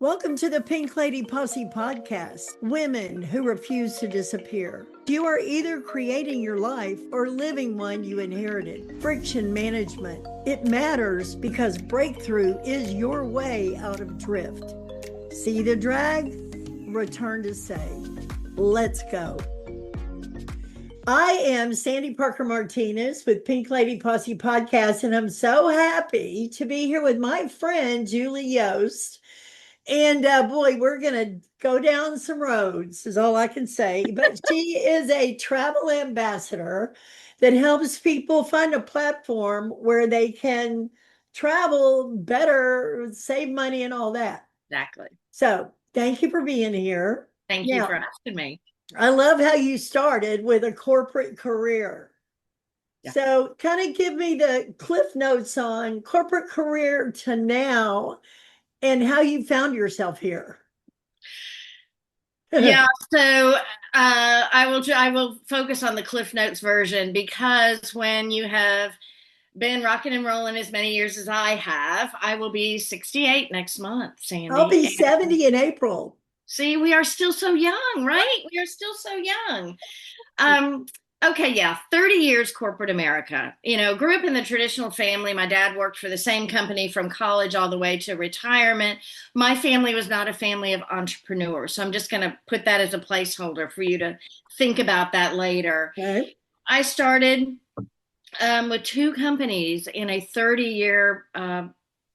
Welcome to the Pink Lady Posse podcast, Women Who Refuse to Disappear. You are either creating your life or living one you inherited. Friction management. It matters because breakthrough is your way out of drift. See the drag? Return to say, let's go. I am Sandy Parker Martinez with Pink Lady Posse podcast, and I'm so happy to be here with my friend Julie Yost. And boy, we're going to go down some roads, is all I can say. But she is a travel ambassador that helps people find a platform where they can travel better, save money, and all that. Exactly. So thank you for being here. Thank you Now, for asking me. I love how you started with a corporate career. Yeah. So kind of give me the cliff notes on corporate career to now and how you found yourself here. Yeah. So I will focus on the Cliff Notes version because when you have been rocking and rolling as many years as I have, I will be 68 next month, I'll Sandy. be And 70 in April. see, we are still so young, right? We are still so young. Um, okay, yeah, 30 years corporate America. Grew up in the traditional family. My dad worked for the same company from college all the way to retirement. My family was not a family of entrepreneurs. So I'm just going to put that as a placeholder for you to think about that later. Okay. I started with two companies in a 30-year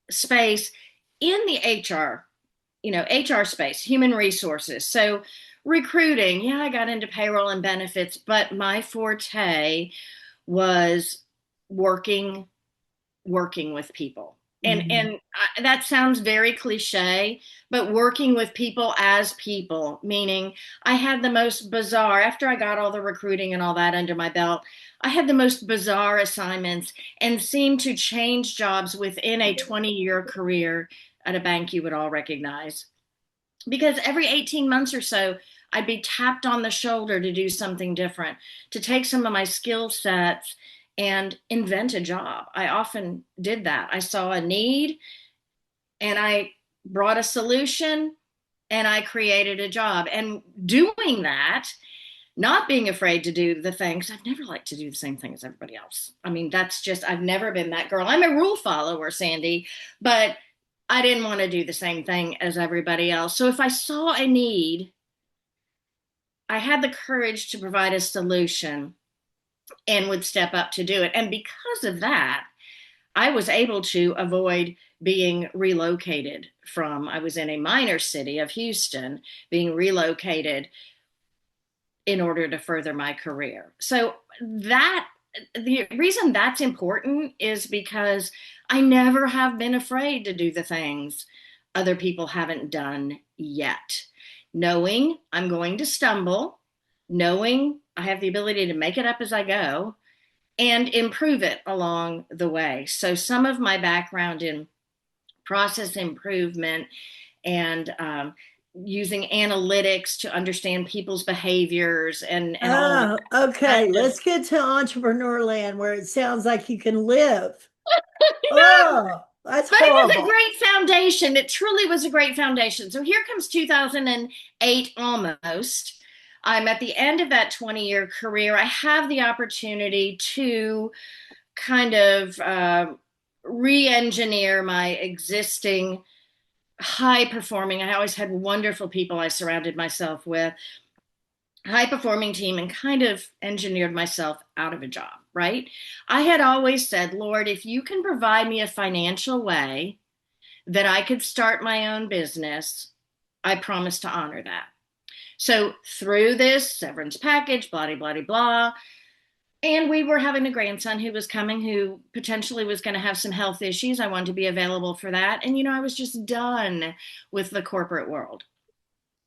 space in the HR space, human resources. So recruiting, yeah, I got into payroll and benefits, but my forte was working with people. And that sounds very cliche, but working with people as people, meaning I had the most bizarre, after I got all the recruiting and all that under my belt, I had the most bizarre assignments and seemed to change jobs within a 20-year career at a bank you would all recognize. Because every 18 months or so, I'd be tapped on the shoulder to do something different, to take some of my skill sets and invent a job. I often did that. I saw a need and I brought a solution and I created a job. And doing that, not being afraid to do the things, I've never liked to do the same thing as everybody else. I mean, that's just, I've never been that girl. I'm a rule follower, Sandy, but I didn't want to do the same thing as everybody else. So if I saw a need, I had the courage to provide a solution and would step up to do it. And because of that, I was able to avoid being relocated from, I was in a minor city of Houston, being relocated in order to further my career. So that the reason that's important is because I never have been afraid to do the things other people haven't done yet. Knowing I'm going to stumble, knowing I have the ability to make it up as I go and improve it along the way. So some of my background in process improvement and using analytics to understand people's behaviors and all of Oh, that. okay. Let's get to entrepreneur land where it sounds like you can live. Oh, that's But it was a horrible. great foundation. It truly was a great foundation. So here comes 2008 almost. I'm at the end of that 20-year career. I have the opportunity to kind of re engineer my existing high performing. I always had wonderful people I surrounded myself with, high performing team, and kind of engineered myself out of a job, right? I had always said, Lord, if you can provide me a financial way that I could start my own business, I promise to honor that. So through this severance package, blah, blah, blah, blah, and we were having a grandson who was coming who potentially was going to have some health issues. I wanted to be available for that. And, I was just done with the corporate world.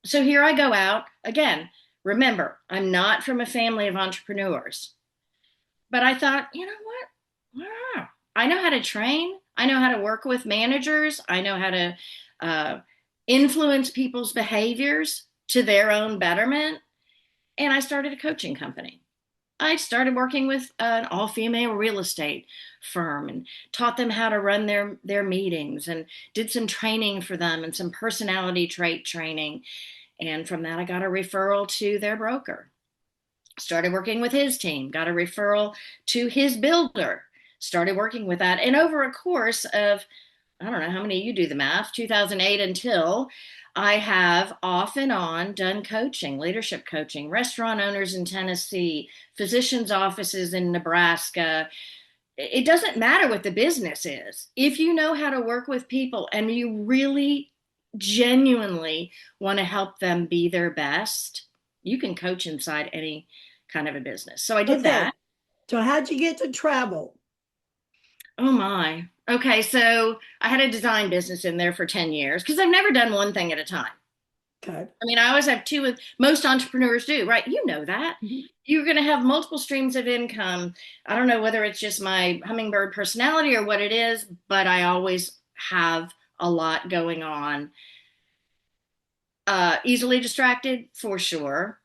So here I go out again. Remember, I'm not from a family of entrepreneurs, but I thought, you know what? I know how to train. I know how to work with managers. I know how to influence people's behaviors to their own betterment. And I started a coaching company. I started working with an all-female real estate firm and taught them how to run their meetings and did some training for them and some personality trait training. And from that, I got a referral to their broker. Started working with his team, got a referral to his builder, started working with that. And over a course of, I don't know how many, you do the math, 2008 until, I have off and on done coaching, leadership coaching, restaurant owners in Tennessee, physicians' offices in Nebraska. It doesn't matter what the business is. If you know how to work with people and you really genuinely want to help them be their best, you can coach inside any kind of a business. So I did Okay. that. So how'd you get to travel? Oh my. Okay, so I had a design business in there for 10 years because I've never done one thing at a time. Okay. I mean, I always have two, most entrepreneurs do, right? You know that. Mhm. You're going to have multiple streams of income. I don't know whether it's just my hummingbird personality or what it is, but I always have a lot going on. Easily distracted for sure.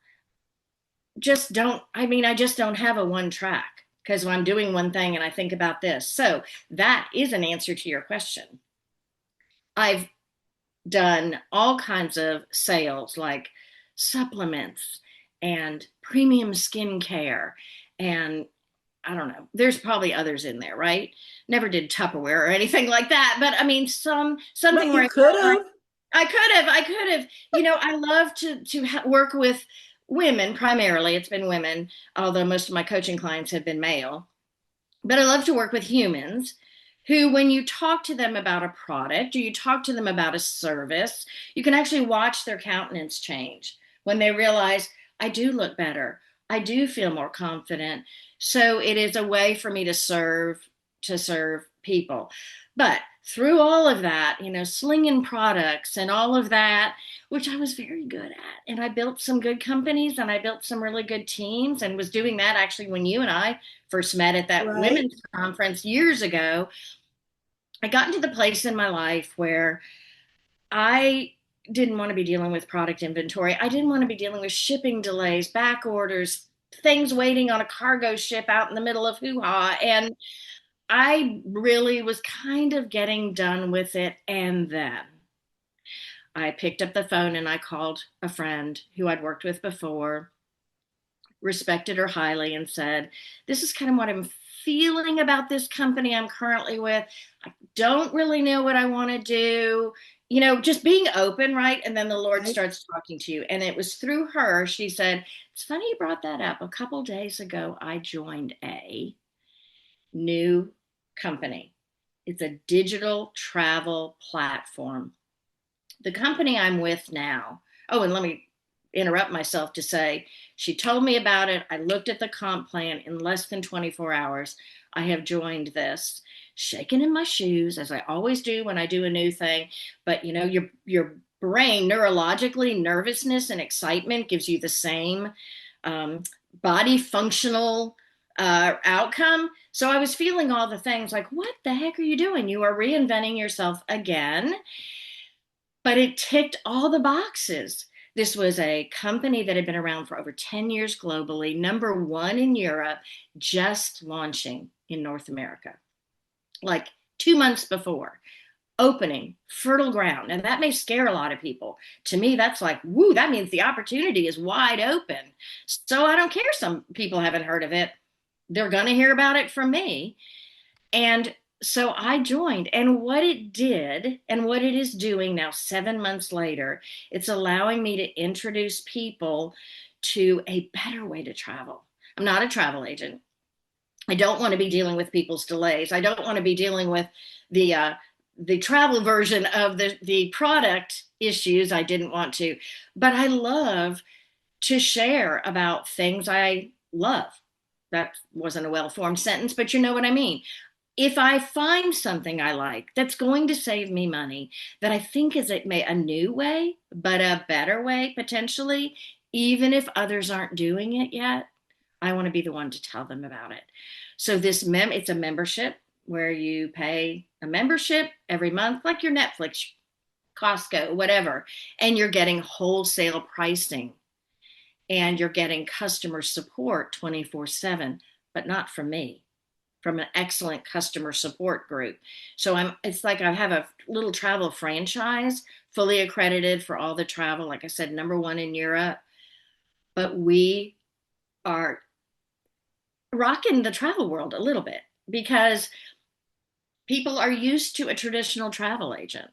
I just don't have a one track because when I'm doing one thing and I think about this. So that is an answer to your question. I've done all kinds of sales like supplements and premium skincare and I don't know. There's probably others in there, right? Never did Tupperware or anything like that, but I mean something But where you I could felt like have. I could have. I love to work with women primarily. It's been women, although most of my coaching clients have been male. But I love to work with humans who, when you talk to them about a product or you talk to them about a service, you can actually watch their countenance change when they realize, I do look better. I do feel more confident. So it is a way for me to serve people. But through all of that, slinging products and all of that, which I was very good at. And I built some good companies and I built some really good teams and was doing that actually when you and I first met at that Right. women's conference years ago. I got into the place in my life where I didn't want to be dealing with product inventory. I didn't want to be dealing with shipping delays, back orders, things waiting on a cargo ship out in the middle of hoo-ha. And I really was kind of getting done with it. And then I picked up the phone and I called a friend who I'd worked with before, respected her highly, and said, this is kind of what I'm feeling about this company I'm currently with. I don't really know what I want to do. Just being open, right? And then the Lord Right. starts talking to you. And it was through her. She said, it's funny you brought that up. A couple days ago, I joined a new company. It's a digital travel platform. The company I'm with now, oh, and let me interrupt myself to say, she told me about it. I looked at the comp plan in less than 24 hours. I have joined this, shaking in my shoes, as I always do when I do a new thing. But your brain neurologically, nervousness and excitement gives you the same um, body functional outcome. So I was feeling all the things like, what the heck are you doing? You are reinventing yourself again. But it ticked all the boxes. This was a company that had been around for over 10 years globally, number one in Europe, just launching in North America, like 2 months before. Opening, fertile ground. And that may scare a lot of people. To me, that's like, woo, that means the opportunity is wide open. So I don't care. Some people haven't heard of it. They're going to hear about it from me. And so I joined, and what it did and what it is doing now, 7 months later, it's allowing me to introduce people to a better way to travel. I'm not a travel agent. I don't want to be dealing with people's delays. I don't want to be dealing with the travel version of the product issues. I didn't want to, but I love to share about things I love. That wasn't a well-formed sentence, but you know what I mean. If I find something I like that's going to save me money, that I think is a new way, but a better way potentially, even if others aren't doing it yet, I want to be the one to tell them about it. So it's a membership where you pay a membership every month, like your Netflix, Costco, whatever, and you're getting wholesale pricing. and you're getting customer support 24/7, but not from me, from an excellent customer support group. So it's like I have a little travel franchise, fully accredited for all the travel. Like I said, #1 in Europe, but we are rocking the travel world a little bit because people are used to a traditional travel agent.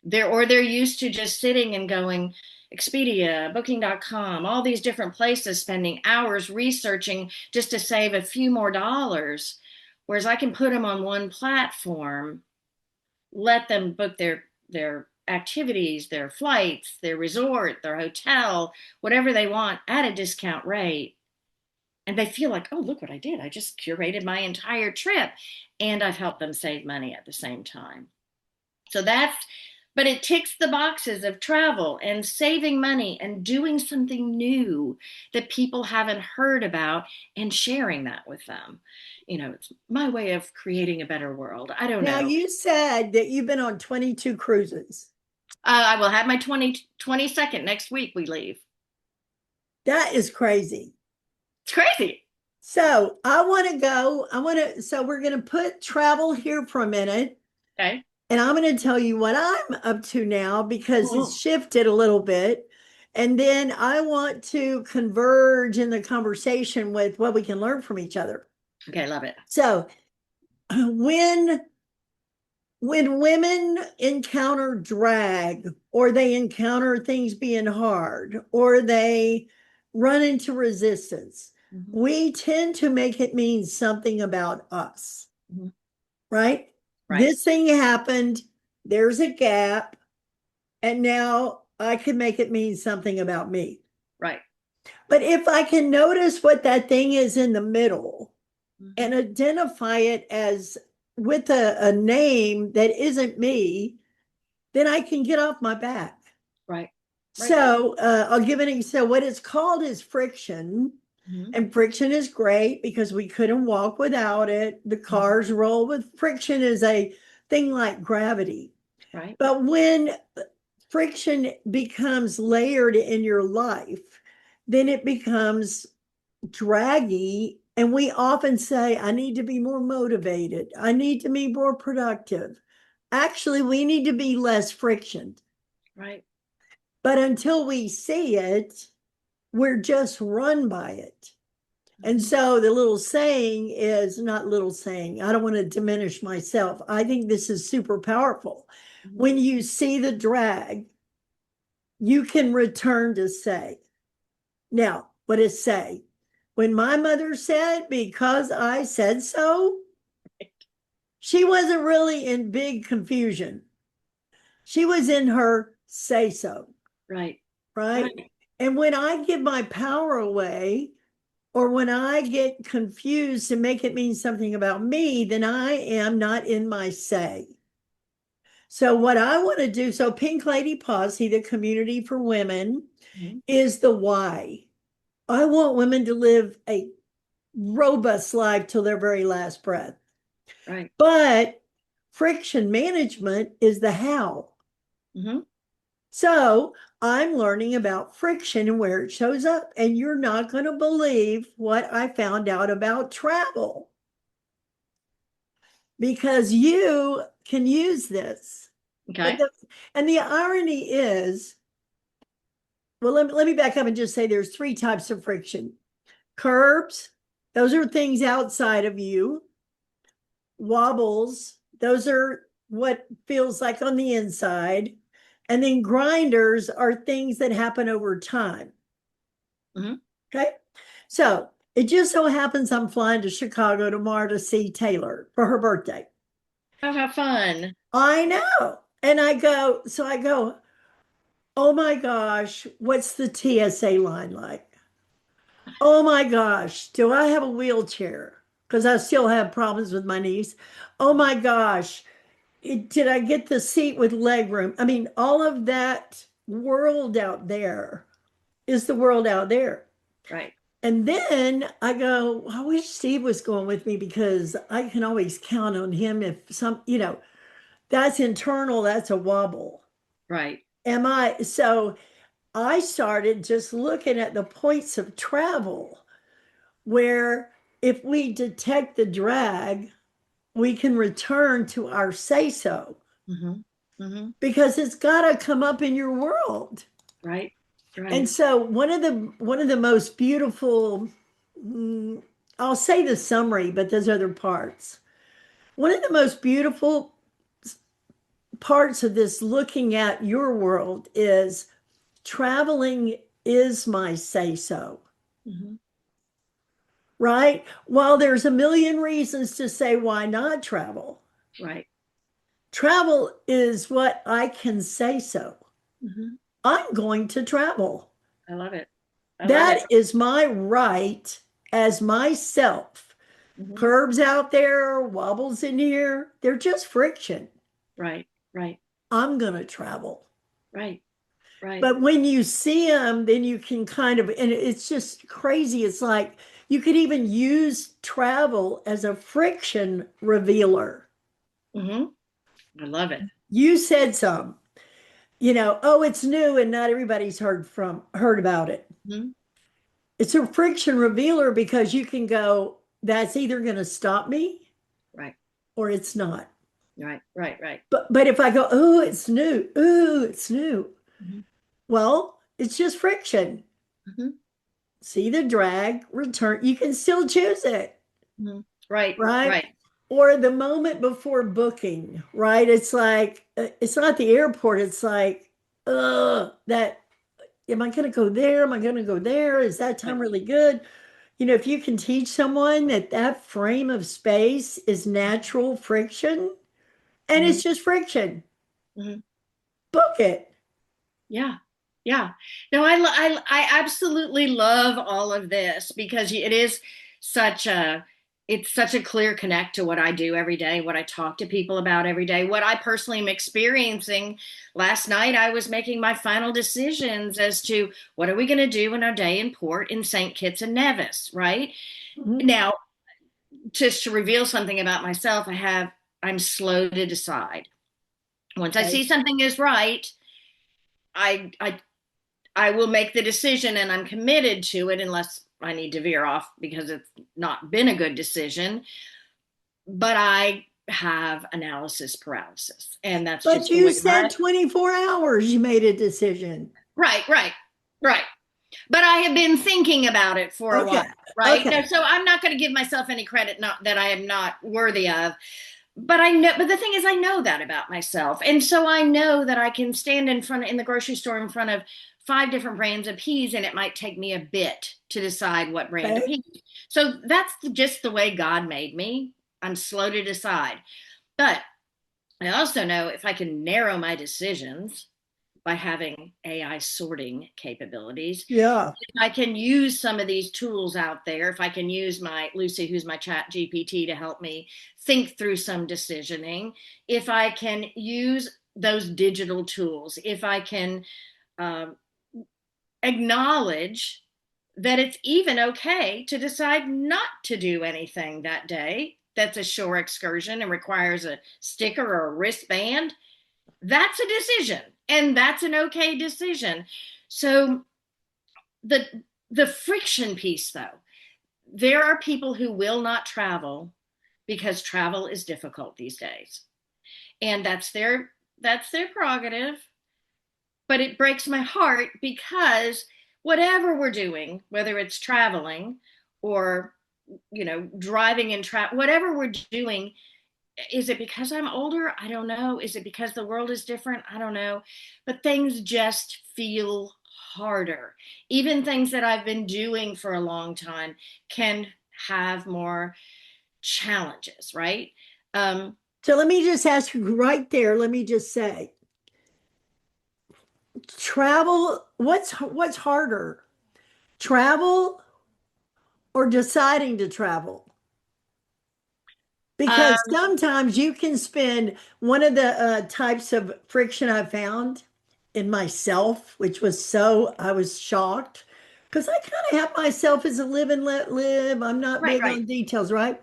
They're used to just sitting and going Expedia, booking.com, all these different places, spending hours researching just to save a few more dollars. Whereas I can put them on one platform, let them book their activities, their flights, their resort, their hotel, whatever they want at a discount rate. And they feel like, oh, look what I did. I just curated my entire trip and I've helped them save money at the same time. So but it ticks the boxes of travel and saving money and doing something new that people haven't heard about and sharing that with them. It's my way of creating a better world. I don't Now, know. you said that you've been on 22 cruises. I will have my 22nd next week. We leave. That is crazy. It's crazy. So so we're going to put travel here for a minute. Okay. And I'm going to tell you what I'm up to now because it's Mhm. shifted a little bit. And then I want to converge in the conversation with what we can learn from each other. Okay, love it. So when women encounter drag or they encounter things being hard or they run into resistance, we tend to make it mean something about us, Mhm. right? Right. This thing happened, there's a gap, and now I can make it mean something about me. Right. But if I can notice what that thing is in the middle and Mhm. identify it as with a name that isn't me, then I can get off my back. Right. Right. So I'll give an example. So what it's called is friction. Mhm. And friction is great because we couldn't walk without it. The cars roll with friction is a thing like gravity. Right. But when friction becomes layered in your life, then it becomes draggy. And we often say, I need to be more motivated. I need to be more productive. Actually, we need to be less friction. Right. But until we see it, we're just run by it. And Mhm. so the little saying is not little saying. I don't want to diminish myself. I think this is super powerful. Mhm. When you see the drag, you can return to say. Now, what is say? When my mother said, because I said so, she wasn't really in big confusion. She was in her say so, Right. right? Right. And when I give my power away, or when I get confused and make it mean something about me, then I am not in my say. So, what I want to do, so Pink Lady Posse, the community for women, Mhm. is the why. I want women to live a robust life till their very last breath. Right. But friction management is the how. Mhm. So I'm learning about friction and where it shows up. And you're not going to believe what I found out about travel because you can use this. And Okay. the irony is, well, let me back up and just say there's three types of friction. Curbs, those are things outside of you. Wobbles, those are what feels like on the inside. And then grinders are things that happen over time. Mhm. Okay. So it just so happens I'm flying to Chicago tomorrow to see Taylor for her birthday. Oh, have fun. I know. And I go, oh my gosh, what's the TSA line like? Oh my gosh, do I have a wheelchair? Because I still have problems with my knees. Oh my gosh, did I get the seat with leg room? I mean, all of that world out there is the world out there. Right. And then I go, I wish Steve was going with me because I can always count on him if that's internal, that's a wobble. Right. Am I? So I started just looking at the points of travel where if we detect the drag, we can return to our say so Hmm. Hmm. because it's got to come up in your world. Right. And Right. so one of the most beautiful, mm, I'll say the summary, but there's other parts. One of the most beautiful parts of this looking at your world is traveling is my say so, Hmm. right? While there's a million reasons to say why not travel, Right. travel is what I can say so. Hmm. I'm going to travel. I love it. I love it. That is my right as myself. Hmm. Curves out there, wobbles in here, they're just friction. Right. Right. I'm going to travel. Right. Right. But when you see them, then you can kind of, and it's just crazy. It's like you could even use travel as a friction revealer. Hmm. I love it. You said some, oh, it's new and not everybody's heard about it. Hmm. It's a friction revealer because you can go, that's either going to stop me Right. or it's not. Right. Right. Right. But if I go, oh, it's new, oh, it's new. Hmm. Well, it's just friction. Hmm. See the drag, return. You can still choose it, Hmm. Right. right? Right. Or the moment before booking, right? It's like, it's not the airport. It's like, that, am I going to go there? Am I going to go there? Is that time Right. really good? If you can teach someone that that frame of space is natural friction and Hmm. it's just friction, Hmm. book it. Yeah. Yeah. No, I absolutely love all of this because such a it's such a clear connect to what I do every day, what I talk to people about every day, what I personally am experiencing. Last night I was making my final decisions as to what are we going to do in our day in port in St. Kitts and Nevis, right? Mhm. Now, just to reveal something about myself, I'm slow to decide. Once I Okay. see something is right, I I will make the decision and I'm committed to it unless I need to veer off because it's not been a good decision. But I have analysis paralysis, and that's But just the you way said 24 hours you made a decision. right, right, right. But I have been thinking about it for a while, Okay. right? No, Okay. so I'm not going to give myself any credit not that I am not worthy of. But the thing is, I know that about myself. And so I know that I can stand in the grocery store in front of five different brands of peas, and it might take me a bit to decide what brand of Okay. peas. So that's just the way God made me. I'm slow to decide. But I also know if I can narrow my decisions by having AI sorting capabilities, Yeah. if I can use some of these tools out there, if I can use my Lucy, who's my chat GPT, to help me think through some decisioning, if I can use those digital tools, if I can um, acknowledge that it's even okay to decide not to do anything that day that's a shore excursion and requires a sticker or a wristband, that's a decision and that's an okay decision. So the the friction piece though, there are people who will not travel because travel is difficult these days, and that's their prerogative. But it breaks my heart because whatever we're doing, whether it's traveling or driving and whatever we're doing, is it because I'm older? I don't know. Is it because the world is different? I don't know. But things just feel harder. Even things that I've been doing for a long time can have more challenges, right? Um, So let me just ask you right there. Let me just say, travel, what's harder? Travel or deciding to travel? uh, Because sometimes you can spend one of the types of friction I found in myself, which was I was shocked because I kind of have myself as a live and let live. I'm not right, big right. on details, right?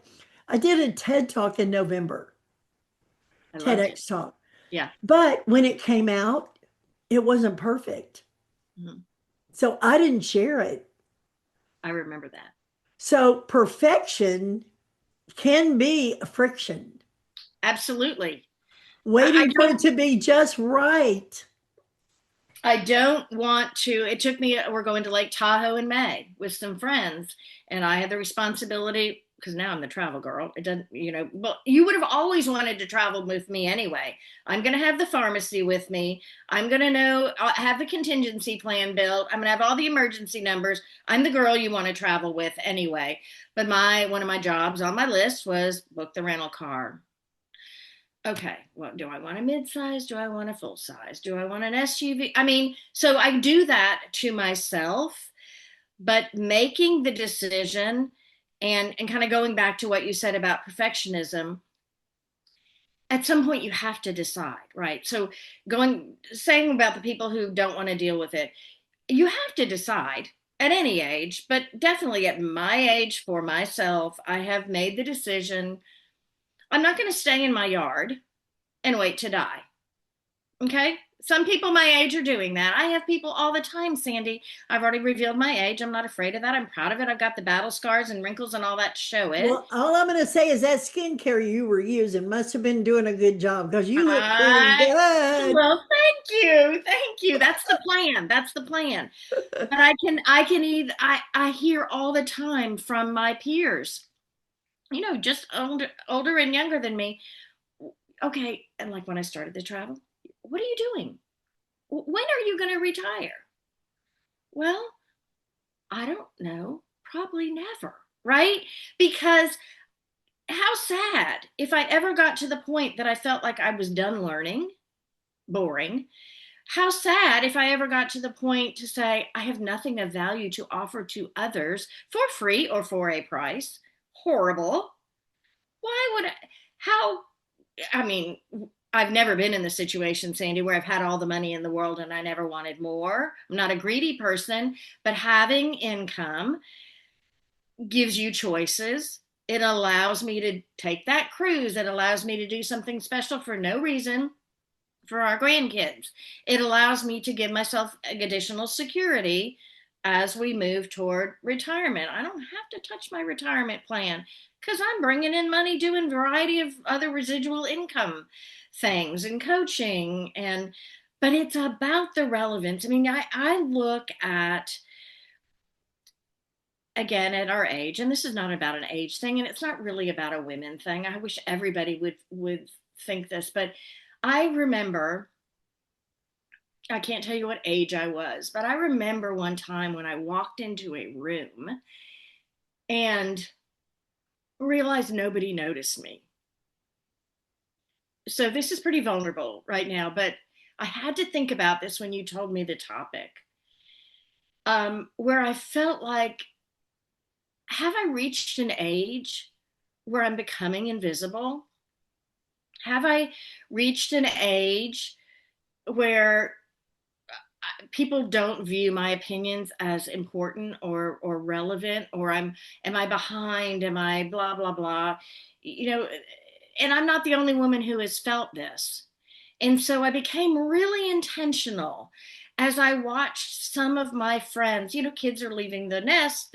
I did a TED talk in November, I loved it. TEDx talk. Yeah. But when it came out, it wasn't perfect. Mhm. So I didn't share it. I remember that. So perfection can be a friction, Absolutely. I waiting for it don't to be just right. I don't want to. It took me, we're going to Lake Tahoe in May with some friends, and I had the responsibility because now I'm the travel girl. It doesn't, well, you would have always wanted to travel with me anyway. I'm going to have the pharmacy with me. I'm going to know, I'll have the contingency plan built. I'm going to have all the emergency numbers. I'm the girl you want to travel with anyway. But one of my jobs on my list was book the rental car. Okay, well, do I want a mid-size? Do I want a full size? Do I want an SUV? I mean, so I do that to myself, but making the decision and kind of going back to what you said about perfectionism, at some point you have to decide, right? So saying about the people who don't want to deal with it, you have to decide at any age, but definitely at my age for myself, I have made the decision I'm not going to stay in my yard and wait to die. Okay. Some people my age are doing that. I have people all the time, Sandy. I've already revealed my age. I'm not afraid of that. I'm proud of it. I've got the battle scars and wrinkles and all that to show it. Well, all I'm going to say is that skincare you were using must have been doing a good job because you look pretty I, good. well, thank you. Thank you. That's the plan. That's the plan. But I hear all the time from my peers, just older and younger than me. Okay. And like when I started the travel, what are you doing? When are you going to retire? Well, I don't know. Probably never, right? Because how sad if I ever got to the point that I felt like I was done learning, boring. How sad if I ever got to the point to say, I have nothing of value to offer to others for free or for a price. Horrible. Why would I? How? I mean, I've never been in the situation, Sandy, where I've had all the money in the world and I never wanted more. I'm not a greedy person, but having income gives you choices. It allows me to take that cruise. It allows me to do something special for no reason for our grandkids. It allows me to give myself additional security as we move toward retirement. I don't have to touch my retirement plan because I'm bringing in money doing a variety of other residual income things and coaching but it's about the relevance. I mean, I look at again at our age, and this is not about an age thing and it's not really about a women thing. I wish everybody would think this, but I remember, I can't tell you what age I was, but I remember one time when I walked into a room and realized nobody noticed me. So this is pretty vulnerable right now, but I had to think about this when you told me the topic, where I felt like, have I reached an age where I'm becoming invisible? Have I reached an age where people don't view my opinions as important or relevant, or am I behind, am I blah blah blah, you know and I'm not the only woman who has felt this. And so I became really intentional as I watched some of my friends, kids are leaving the nest.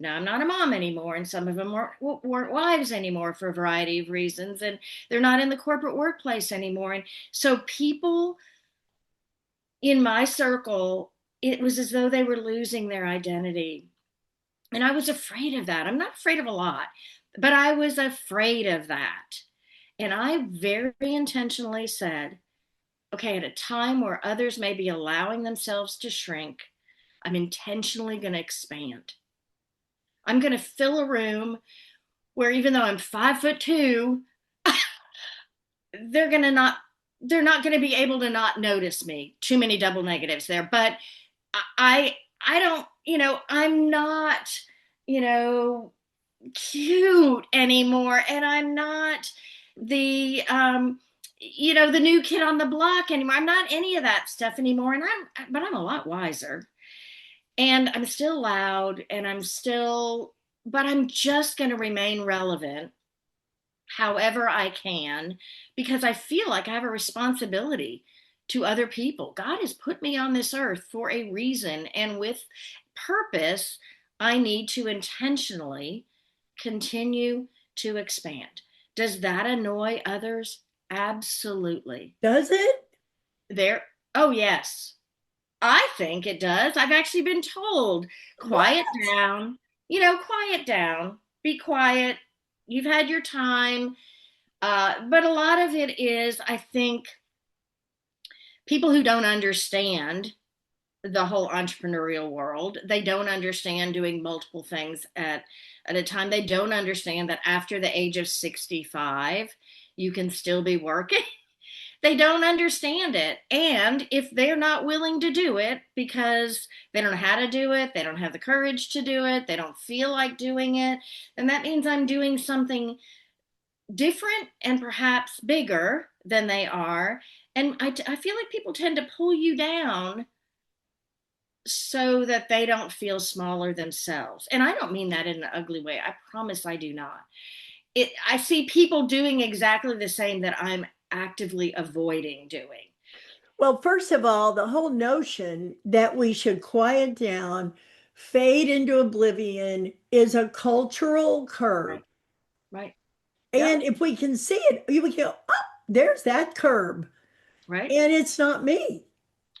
Now I'm not a mom anymore, and some of them weren't wives anymore for a variety of reasons, and they're not in the corporate workplace anymore. And so people in my circle, it was as though they were losing their identity. And I was afraid of that. I'm not afraid of a lot, but I was afraid of that. And I very intentionally said, okay, at a time where others may be allowing themselves to shrink, I'm intentionally going to expand. I'm going to fill a room where even though I'm 5'2", they're going to not they're not going to be able to not notice me. Too many double negatives there. But I don't, I'm not, you know, cute anymore. And I'm not the new kid on the block anymore. I'm not any of that stuff anymore. But I'm a lot wiser. And I'm still loud and but I'm just going to remain relevant however I can, because I feel like I have a responsibility to other people. God has put me on this earth for a reason, and with purpose, I need to intentionally continue to expand. Does that annoy others? Absolutely. Does it? There, oh, yes. I think it does. I've actually been told, What? quiet down, quiet down, be quiet. You've had your time. But a lot of it is, I think, people who don't understand the whole entrepreneurial world. They don't understand doing multiple things at a time. They don't understand that after the age of 65, you can still be working. They don't understand it. And if they're not willing to do it because they don't know how to do it, they don't have the courage to do it, they don't feel like doing it, then that means I'm doing something different and perhaps bigger than they are. And I feel like people tend to pull you down so that they don't feel smaller themselves. And I don't mean that in an ugly way. I promise I do not. I see people doing exactly the same that I'm actively avoiding doing. Well, first of all, the whole notion that we should quiet down, fade into oblivion is a cultural curb. Right. Right. And Yep. if we can see it, you would go, oh, there's that curb. Right. And it's not me.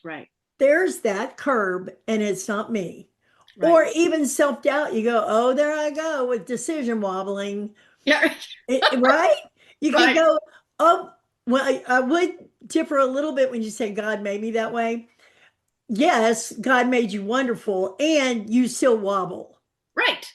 Right. There's that curb and it's not me. Right. Or even self-doubt, you go, oh, there I go with decision wobbling. Yeah. Right? You can Right. go, oh, well, I would differ a little bit when you say God made me that way. Yes, God made you wonderful and you still wobble. Right.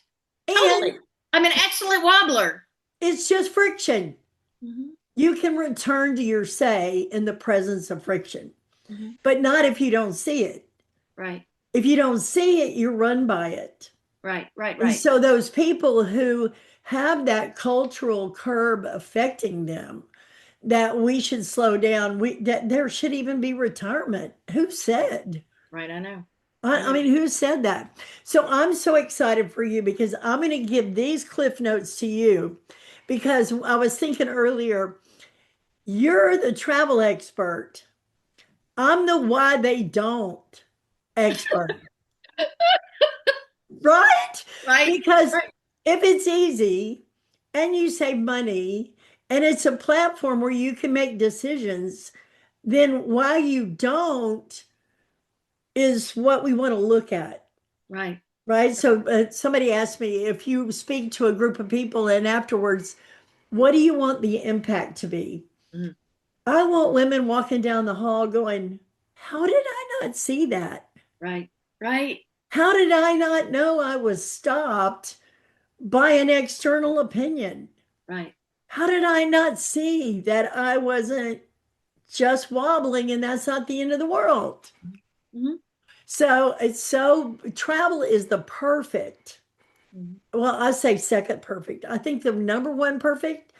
And Totally. I'm an excellent wobbler. it's just friction. Mm-hmm. You can return to your say in the presence of friction, Mm-hmm. but not if you don't see it. Right. If you don't see it, you run by it. Right. Right. And Right. so those people who have that cultural curb affecting them, that we should slow down, that there should even be retirement. Who said? Right. I know. I mean, who said that? So I'm so excited for you because I'm going to give these cliff notes to you because I was thinking earlier, you're the travel expert. I'm the why they don't expert. Right? Right. Because Right. if it's easy and you save money and it's a platform where you can make decisions, then why you don't is what we want to look at. Right. Right. So somebody asked me if you speak to a group of people and afterwards, what do you want the impact to be? Mm-hmm. I want women walking down the hall going, how did I not see that? Right. Right. How did I not know I was stopped by an external opinion? Right. How did I not see that I wasn't just wobbling and that's not the end of the world? Mm-hmm. So travel is the perfect, well, I say second perfect. I think the number one perfect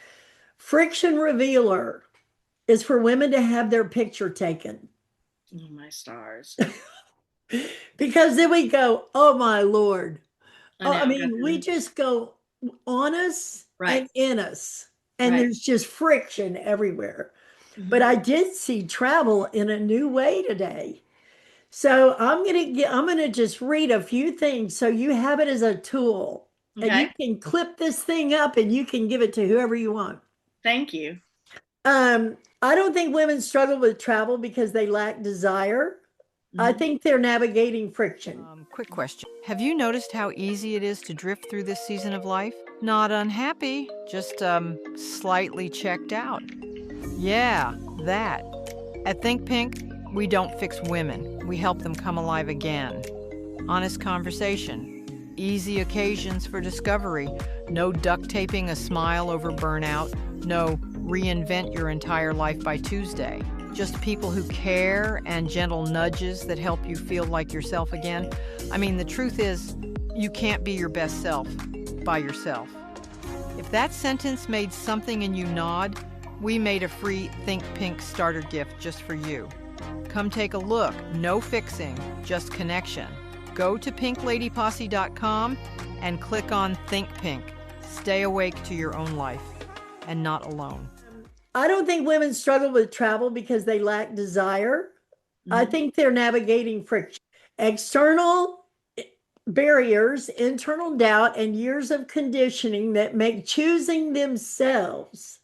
friction revealer is for women to have their picture taken. Oh, my stars. Because then we go, oh my Lord. I mean, we just go on us Right. and in us, and Right. there's just friction everywhere. Mm-hmm. But I did see travel in a new way today. So I'm gonna just read a few things so you have it as a tool. And you Okay. can clip this thing up and you can give it to whoever you want. Thank you. I don't think women struggle with travel because they lack desire. I think they're navigating friction. Quick question. Have you noticed how easy it is to drift through this season of life? Not unhappy, just slightly checked out. Yeah, that. At Think Pink, we don't fix women. We help them come alive again. Honest conversation. Easy occasions for discovery. No duct taping a smile over burnout. No reinvent your entire life by Tuesday. Just people who care and gentle nudges that help you feel like yourself again. I mean, the truth is, you can't be your best self by yourself. If that sentence made something in you nod, we made a free Think Pink starter gift just for you. Come take a look. No fixing, just connection. Go to pinkladyposse.com and click on Think Pink. Stay awake to your own life and not alone. I don't think women struggle with travel because they lack desire. I Mhm. think they're navigating friction, external barriers, internal doubt, and years of conditioning that make choosing themselves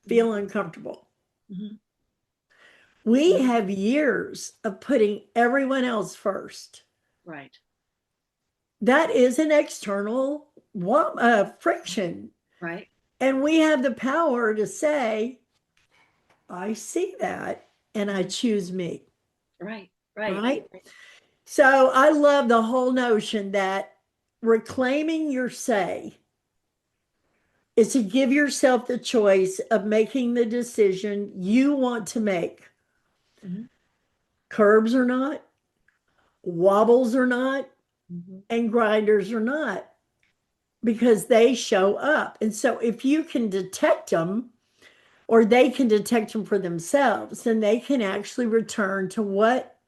feel uncomfortable. Mhm. We Mhm. have years of putting everyone else first. Right. That is an external friction. Right. And we have the power to say, I see that and I Mhm. choose me. Right. Right. Right. So I love the whole notion that reclaiming your say is to give yourself the choice of making the decision you want to make. Mhm. Curbs or not, wobbles or not, Mhm. and grinders or not, because they show up. And so if you can detect them, or they can detect them for themselves, then they can actually return to what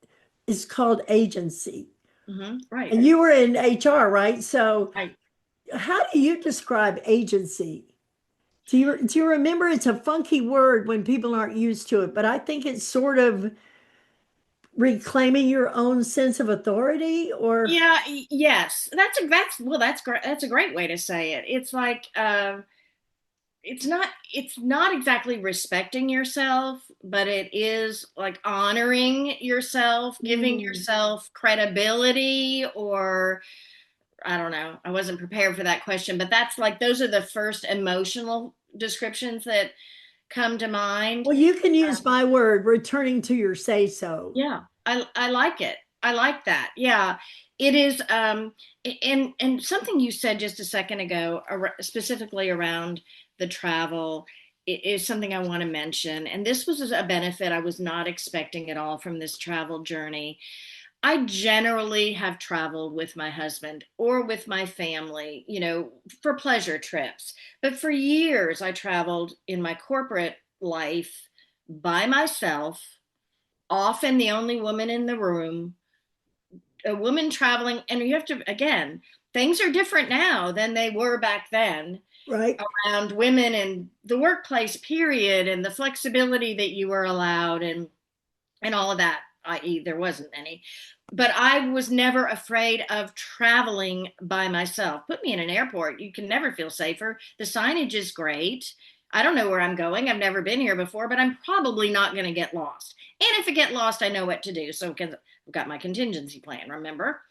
is called agency. Mhm. Right. And you were in HR, right? So Right. how do you describe agency? Do you remember? It's a funky word when people aren't used to it, but I think it's sort of reclaiming your own sense of authority or Yeah, yes. That's great. That's a great way to say it. It's like it's not exactly respecting yourself, but it is like honoring yourself, giving mm, yourself credibility, or I don't know. I wasn't prepared for that question, but that's like those are the first emotional descriptions that come to mind. well, you can use my word, returning to your say so. Yeah, I like it. I like that. Yeah, it is. And something you said just a second ago, specifically around the travel, is something I want to mention. And this was a benefit I was not expecting at all from this travel journey. I generally have traveled with my husband or with my family, for pleasure trips. But for years, I traveled in my corporate life by myself, often the only woman in the room, a woman traveling. And you have to, again, things are different now than they were back then Right? around women and the workplace period and the flexibility that you were allowed and all of that, i.e., there wasn't any. But I was never afraid of traveling by myself. Put me in an airport, you can never feel safer. The signage is great. I don't know where I'm going. I've never been here before, but I'm probably not going to get lost. And if I get lost, I know what to do. So I've got my contingency plan, remember?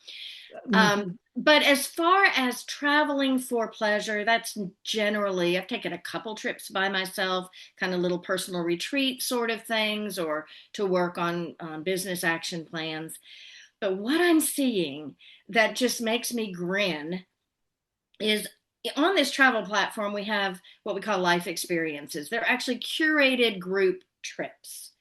Mhm. But as far as traveling for pleasure, that's generally, I've taken a couple trips by myself, kind of little personal retreat sort of things, or to work on business action plans. But what I'm seeing that just makes me grin is on this travel platform, we have what we call life experiences. They're actually curated group trips.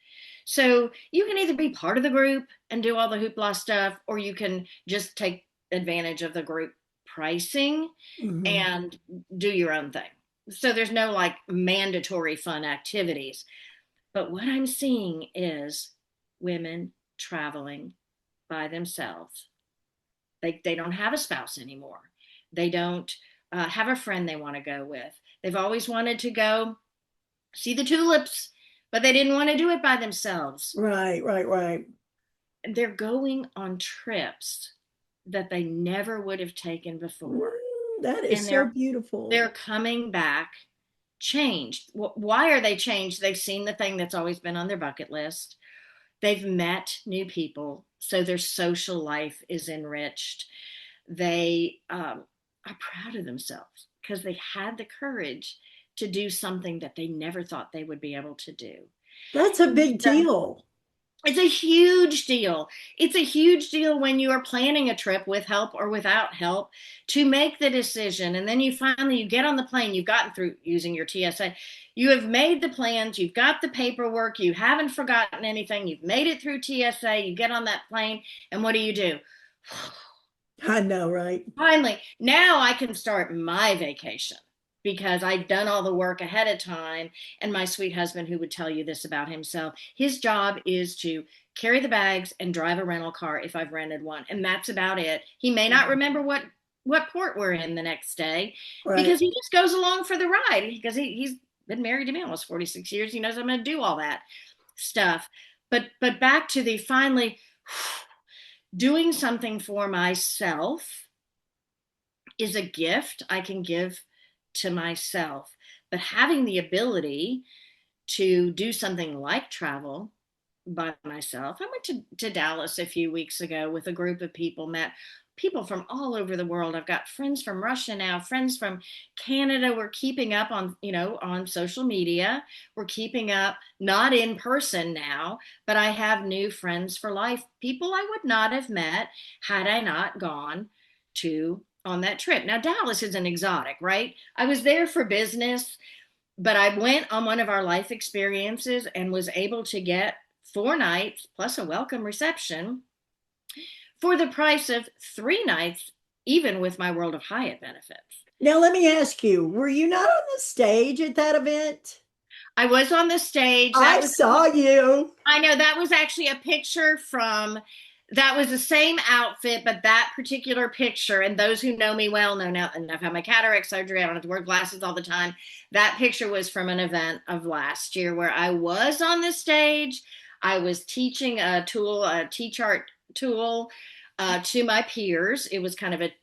So you can either be part of the group and do all the hoopla stuff, or you can just take advantage of the group pricing Mhm. and do your own thing. So there's no like mandatory fun activities. But what I'm seeing is women traveling by themselves. They don't have a spouse anymore. They don't have a friend they want to go with. They've always wanted to go see the tulips, but they didn't want to do it by themselves. Right, right, right. They're going on trips that they never would have taken before, That is and so they're beautiful. coming back changed. Why are they changed? They've seen the thing that's always been on their bucket list. They've met new people, so their social life is enriched. They are proud of themselves because they had the courage to do something that they never thought they would be able to do. That's a big deal. It's a huge deal. It's a huge deal when you are planning a trip with help or without help to make the decision. And then you get on the plane, you've gotten through using your TSA. You have made the plans, you've got the paperwork, you haven't forgotten anything, you've made it through TSA, you get on that plane, and what do? I know, right? Finally, now I can start my vacation because I'd done all the work ahead of time. And my sweet husband, who would tell you this about himself, his job is to carry the bags and drive a rental car if I've rented one. And that's about it. He may not remember what port we're in the next day Right. because he just goes along for the ride because he's been married to me almost 46 years. He knows I'm going to do all that stuff. But back to the finally doing something for myself is a gift I can give to myself. But having the ability to do something like travel by myself. I went to Dallas a few weeks ago with a group of people, met people from all over the world. I've got friends from Russia now, friends from Canada. We're keeping up on, on social media. We're keeping up, not in person now, but I have new friends for life, people I would not have met had I not gone on that trip. Now, Dallas is an exotic, right? I was there for business, but I went on one of our life experiences and was able to get 4 nights plus a welcome reception for the price of 3 nights, even with my World of Hyatt benefits. Now, let me ask you, were you not on the stage at that event? I was on the stage. I saw you. I know, that was actually a picture that was the same outfit, but that particular picture, and those who know me well know now, and I've had my cataract surgery, I don't have to wear glasses all the time. That picture was from an event of last year where I was on the stage. I was teaching a T-chart tool to my peers. It was kind of a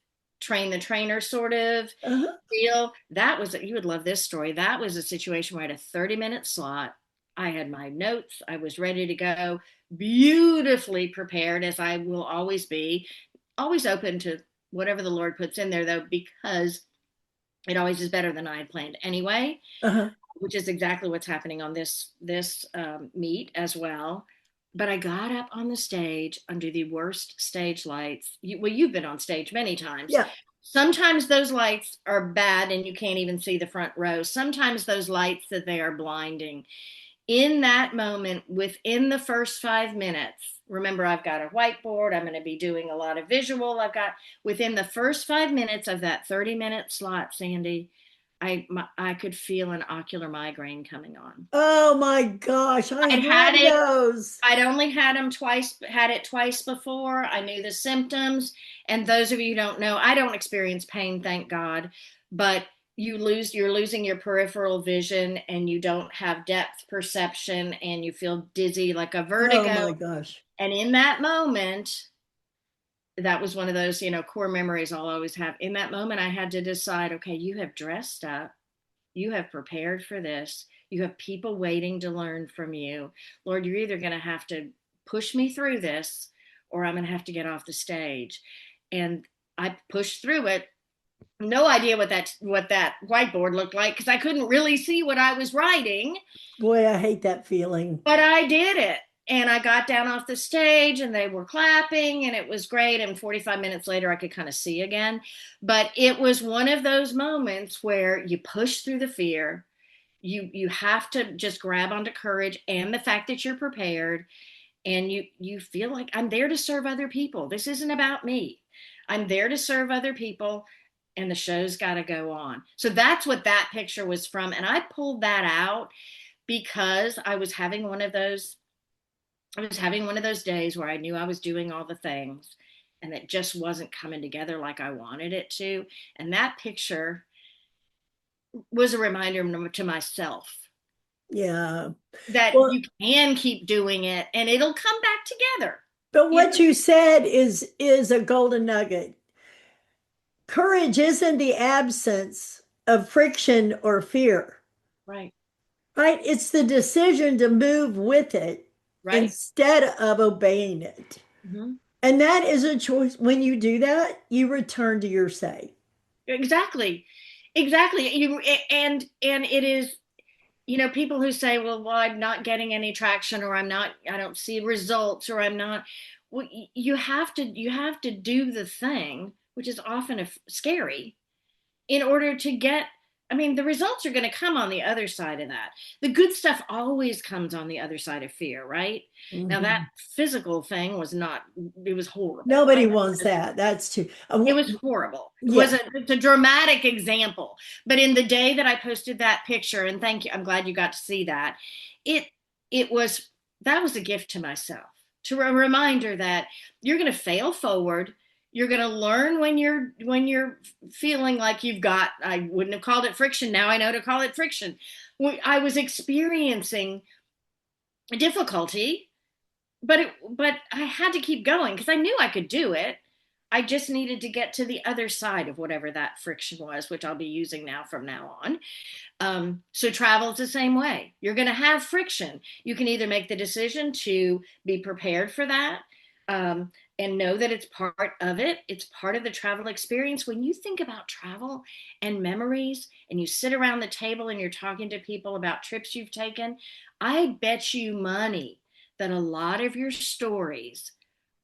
train the trainer sort of deal. You would love this story. That was a situation where I had a 30-minute slot. I had my notes. I was ready to go, beautifully prepared, as I will always be, always open to whatever the Lord puts in there, though, because it always is better than I had planned anyway, which is exactly what's happening on this meet as well. But I got up on the stage under the worst stage lights. You've been on stage many times. Yeah. Sometimes those lights are bad and you can't even see the front row. Sometimes those lights that they are blinding. In that moment, within the first 5 minutes, remember, I've got a whiteboard. I'm going to be doing a lot of visual. Within the first 5 minutes of that 30-minute slot, Sandy, I could feel an ocular migraine coming on. Oh my gosh, I had those. I'd only had it twice before. I knew the symptoms. And those of you who don't know, I don't experience pain, thank God, but you're losing your peripheral vision and you don't have depth perception and you feel dizzy, like a vertigo. Oh my gosh. And in that moment, that was one of those, core memories I'll always have. In that moment, I had to decide, okay, you have dressed up. You have prepared for this. You have people waiting to learn from you. Lord, you're either going to have to push me through this or I'm going to have to get off the stage. And I pushed through it. No idea what that whiteboard looked like because I couldn't really see what I was writing. Boy, I hate that feeling. But I did it. And I got down off the stage and they were clapping and it was great. And 45 minutes later, I could kind of see again. But it was one of those moments where you push through the fear. You have to just grab onto courage and the fact that you're prepared. And you feel like I'm there to serve other people. This isn't about me. I'm there to serve other people. And the show's got to go on. So that's what that picture was from. And I pulled that out because I was having one of those days where I knew I was doing all the things and it just wasn't coming together like I wanted it to. And that picture was a reminder to myself. Yeah. That you can keep doing it and it'll come back together. But what you said is a golden nugget. Courage isn't the absence of friction or fear. Right. Right? It's the decision to move with it instead of obeying it. Mm-hmm. And that is a choice. When you do that, you return to your say. Exactly. And it is, people who say, well, I'm not getting any traction or I don't see results or I'm not, well, you have to do the thing, which is often scary, in order to get, the results are going to come on the other side of that. The good stuff always comes on the other side of fear, right? Mm-hmm. Now that physical thing it was horrible. Nobody wants that. That's too. It was horrible. It's a dramatic example. But in the day that I posted that picture, and thank you, I'm glad you got to see that. That was a gift to myself, to a reminder that you're going to fail forward. You're going to learn when you're feeling like you've got, I wouldn't have called it friction. Now I know to call it friction, I was experiencing difficulty, but I had to keep going because I knew I could do it. I just needed to get to the other side of whatever that friction was, which I'll be using now from now on. So travel is the same way. You're going to have friction. You can either make the decision to be prepared for that, and know that it's part of it. It's part of the travel experience. When you think about travel and memories, and you sit around the table and you're talking to people about trips you've taken, I bet you money that a lot of your stories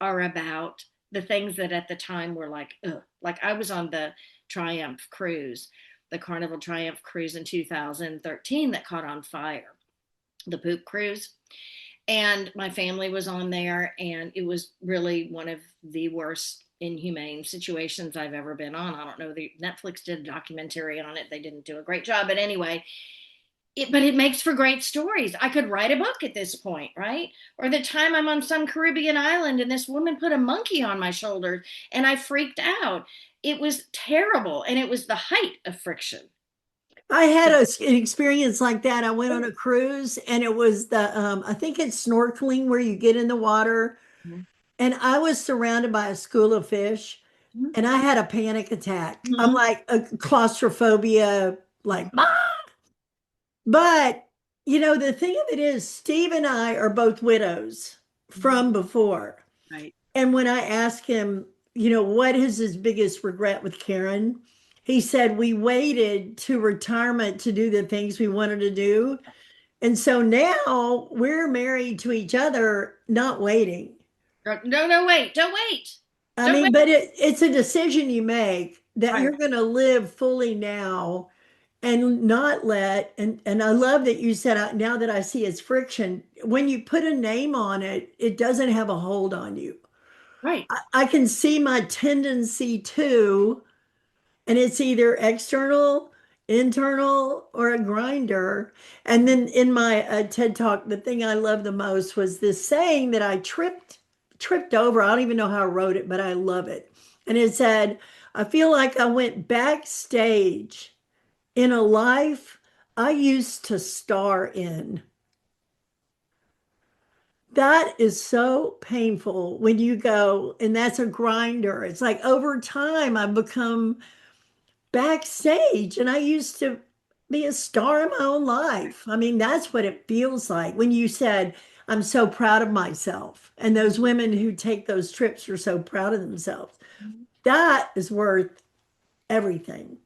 are about the things that at the time were like, ugh. Like I was on the Triumph cruise, the Carnival Triumph cruise in 2013 that caught on fire, the poop cruise. And my family was on there, and it was really one of the worst inhumane situations I've ever been on. I don't know, Netflix did a documentary on it. They didn't do a great job, but anyway, but it makes for great stories. I could write a book at this point, right? Or the time I'm on some Caribbean island and this woman put a monkey on my shoulder and I freaked out. It was terrible, and it was the height of friction. I had an experience like that. I went on a cruise and it was I think it's snorkeling where you get in the water. Mhm. And I was surrounded by a school of fish and I had a panic attack. I'm Mhm. like a claustrophobia, like, "Ah!" But the thing of it is, Steve and I are both widows from before. Right. And when I asked him, what is his biggest regret with Karen? He said, we waited to retirement to do the things we wanted to do. And so now we're married to each other, not waiting. No, no, wait. Don't wait. I Don't mean, wait. but it's a decision you make that Right. you're going to live fully now and not and I love that you said, now that I see it's friction, when you put a name on it, it doesn't have a hold on you. Right. I can see my tendency to, and it's either external, internal, or a grinder. And then in my TED talk, the thing I love the most was this saying that I tripped over. I don't even know how I wrote it, but I love it. And it said, I feel like I went backstage in a life I used to star in. That is so painful when you go, and that's a grinder. It's like over time, I've become backstage and I used to be a star in my own life. I mean, that's what it feels like when you said, I'm so proud of myself. And those women who take those trips are so proud of themselves. That is worth everything.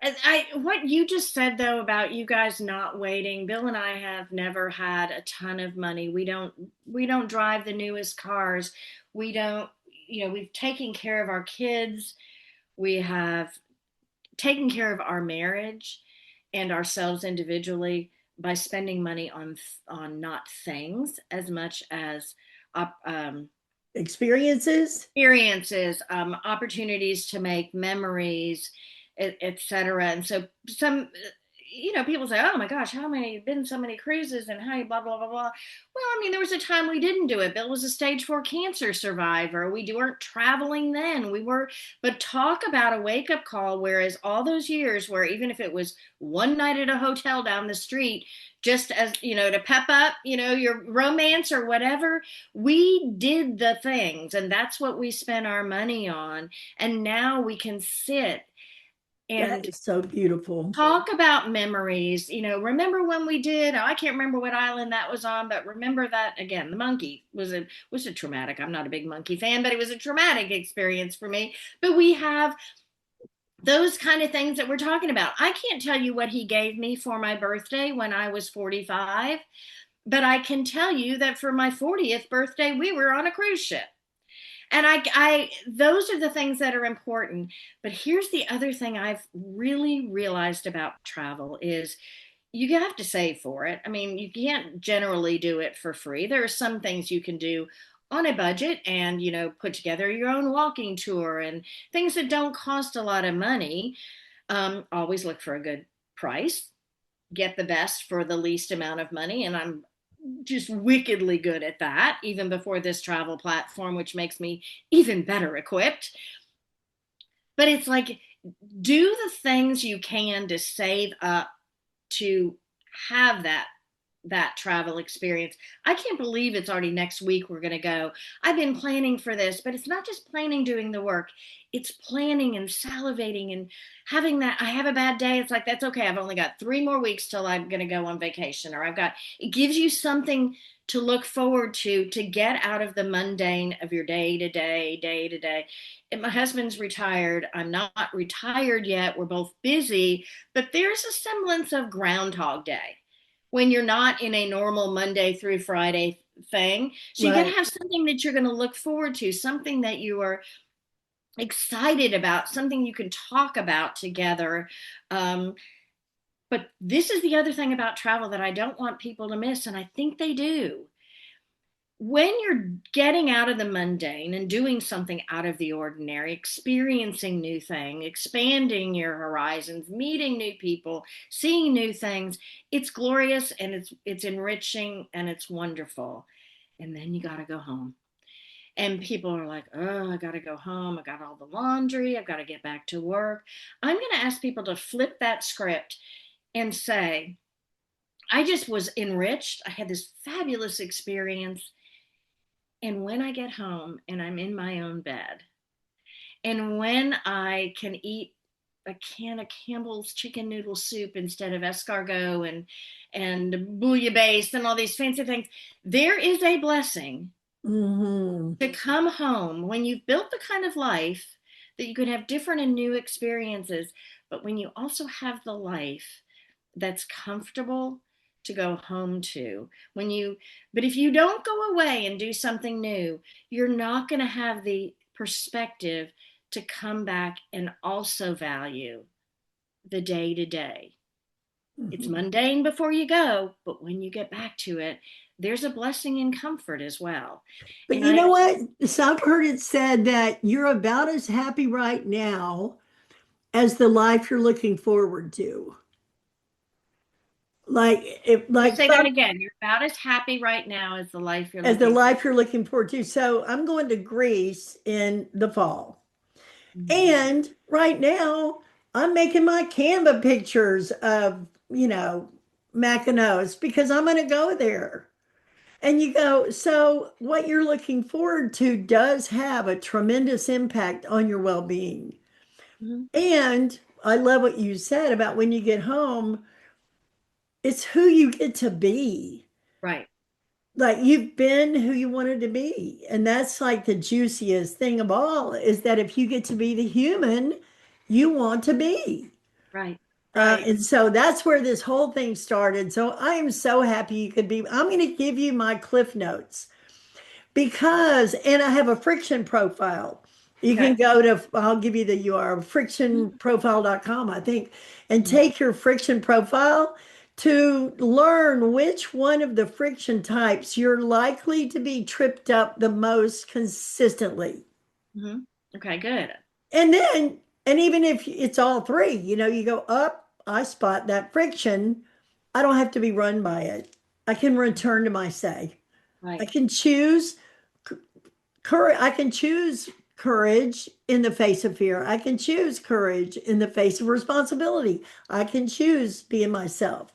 And what you just said though about you guys not waiting, Bill and I have never had a ton of money. We don't drive the newest cars. We don't, we've taken care of our kids. We have taken care of our marriage and ourselves individually by spending money on not things as much as Experiences. experiences, opportunities to make memories, etc. And so people say, "Oh my gosh, how many been so many cruises and how blah blah blah blah." Well, I mean, there was a time we didn't do it. Bill was a stage 4 cancer survivor. We weren't traveling then. But talk about a wake up call. Whereas all those years, where even if it was one night at a hotel down the street, just as to pep up your romance or whatever, we did the things, and that's what we spent our money on. And now we can sit That and is so beautiful. talk about memories. Remember when we did, I can't remember what island that was on, but remember that again, the monkey was a traumatic, I'm not a big monkey fan, but it was a traumatic experience for me. But we have those kind of things that we're talking about. I can't tell you what he gave me for my birthday when I was 45, but I can tell you that for my 40th birthday, we were on a cruise ship. And those are the things that are important. But here's the other thing I've really realized about travel is you have to save for it. I mean, you can't generally do it for free. There are some things you can do on a budget and, put together your own walking tour and things that don't cost a lot of money. Always look for a good price, get the best for the least amount of money. And I'm just wickedly good at that, even before this travel platform, which makes me even better equipped. But it's like, do the things you can to save up to have that travel experience. I can't believe it's already next week we're going to go. I've been planning for this, but it's not just planning doing the work. It's planning and salivating and having that. I have a bad day. It's like, that's okay. I've only got 3 more weeks till I'm going to go on vacation, or it gives you something to look forward to get out of the mundane of your day to day. And my husband's retired. I'm not retired yet. We're both busy, but there's a semblance of Groundhog Day when you're not in a normal Monday through Friday thing. So you got to have something that you're going to look forward to, something that you are excited about, something you can talk about together. But this is the other thing about travel that I don't want people to miss, and I think they do. When you're getting out of the mundane and doing something out of the ordinary, experiencing new things, expanding your horizons, meeting new people, seeing new things, it's glorious and it's enriching and it's wonderful. And then you got to go home. And people are like, oh, I got to go home. I got all the laundry. I've got to get back to work. I'm going to ask people to flip that script and say, I just was enriched. I had this fabulous experience. And when I get home and I'm in my own bed, and when I can eat a can of Campbell's chicken noodle soup instead of escargot and bouillabaisse and all these fancy things, there is a blessing to come home when you've built the kind of life that you could have different and new experiences, but when you also have the life that's comfortable to go home to. But if you don't go away and do something new, you're not going to have the perspective to come back and also value the day to day. It's mundane before you go, but when you get back to it, there's a blessing and comfort as well. But And you know what? So I've heard it said that you're about as happy right now as the life you're looking forward to. Say that again. You're about as happy right now as the life you're as the looking life you're looking forward to. So I'm going to Greece in the fall. And right now I'm making my Canva pictures of, Mykonos because I'm going to go there. And you go, so what you're looking forward to does have a tremendous impact on your well-being. Mhm. And I love what you said about when you get home, it's who you get to be. Right. Like you've been who you wanted to be. And that's like the juiciest thing of all is that if you get to be the human you want to be. Right. Right. And so that's where this whole thing started. So I am so happy you could be. I'm going to give you my cliff notes and I have a friction profile. You can go to, I'll give you the URL, frictionprofile.com, I think, and take your friction profile to learn which one of the friction types you're likely to be tripped up the most consistently. Okay, good. And even if it's all three, you go up, I spot that friction. I don't have to be run by it. I can return to my say. Right. I can choose courage. I can choose courage in the face of fear. I can choose courage in the face of responsibility. I can choose being myself.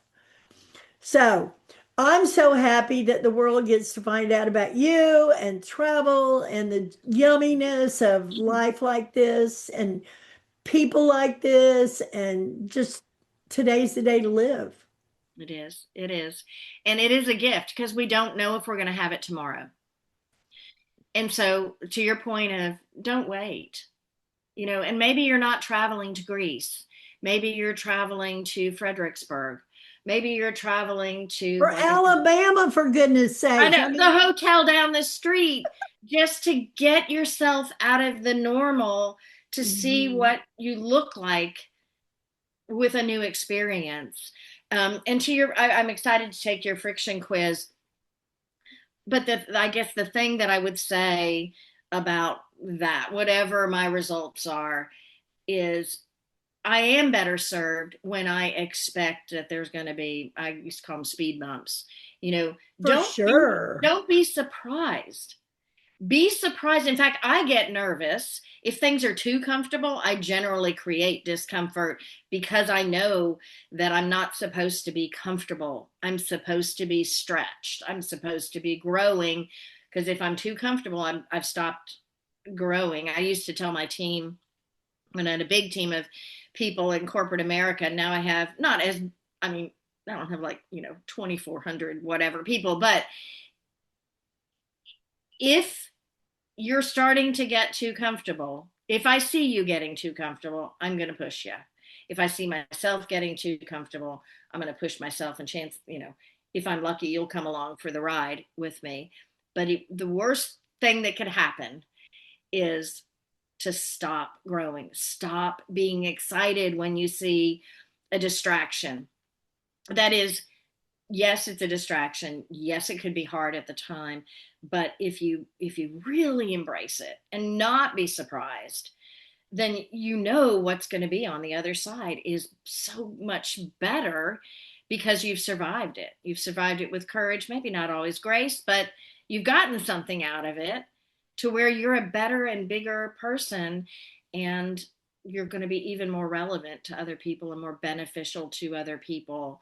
So I'm so happy that the world gets to find out about you and travel and the yumminess of life like this and people like this. And just today's the day to live. It is. It is. And it is a gift because we don't know if we're going to have it tomorrow. And so to your point of don't wait, and maybe you're not traveling to Greece. Maybe you're traveling to Fredericksburg. Maybe you're traveling to Alabama, for goodness sake. The hotel down the street, just to get yourself out of the normal to see what you look like with a new experience. And I'm excited to take your friction quiz. But I guess the thing that I would say about that, whatever my results are, is I am better served when I expect that there's going to be, I used to call them speed bumps. For sure. Don't be surprised Be surprised. In fact, I get nervous. If things are too comfortable, I generally create discomfort because I know that I'm not supposed to be comfortable. I'm supposed to be stretched. I'm supposed to be growing, because if I'm too comfortable, I've stopped growing. I used to tell my team, when I had a big team of people in corporate America, now I have not as, I mean, I don't have like, 2,400 whatever people, but if you're starting to get too comfortable, if I see you getting too comfortable, I'm going to push you. If I see myself getting too comfortable, I'm going to push myself, and if I'm lucky, you'll come along for the ride with me. But the worst thing that could happen is to stop growing, stop being excited when you see a distraction. That is, yes, it's a distraction. Yes, it could be hard at the time, but if you really embrace it and not be surprised, then what's going to be on the other side is so much better, because you've survived it. You've survived it with courage, maybe not always grace, but you've gotten something out of it to where you're a better and bigger person, and you're going to be even more relevant to other people and more beneficial to other people.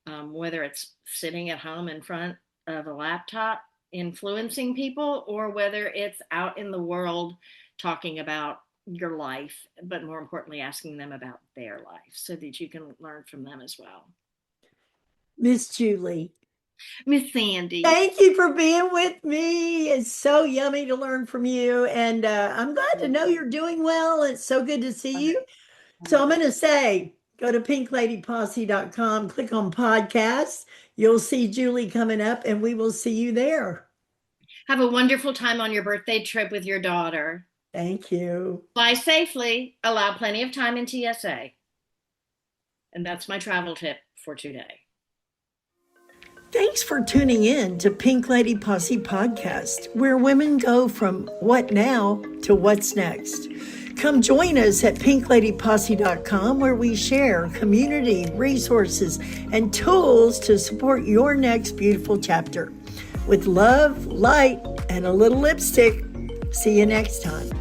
Whether it's sitting at home in front of a laptop influencing people, or whether it's out in the world talking about your life, but more importantly, asking them about their life so that you can learn from them as well. Miss Julie. Miss Sandy. Thank you for being with me. It's so yummy to learn from you. And I'm glad to know you're doing well. It's so good to see you. So I'm going to say, go to pinkladyposse.com, click on podcasts. You'll see Julie coming up, and we will see you there. Have a wonderful time on your birthday trip with your daughter. Thank you. Fly safely. Allow plenty of time in TSA. And that's my travel tip for today. Thanks for tuning in to Pink Lady Posse Podcast, where women go from what now to what's next. Come join us at pinkladyposse.com, where we share community, resources, and tools to support your next beautiful chapter. With love, light, and a little lipstick. See you next time.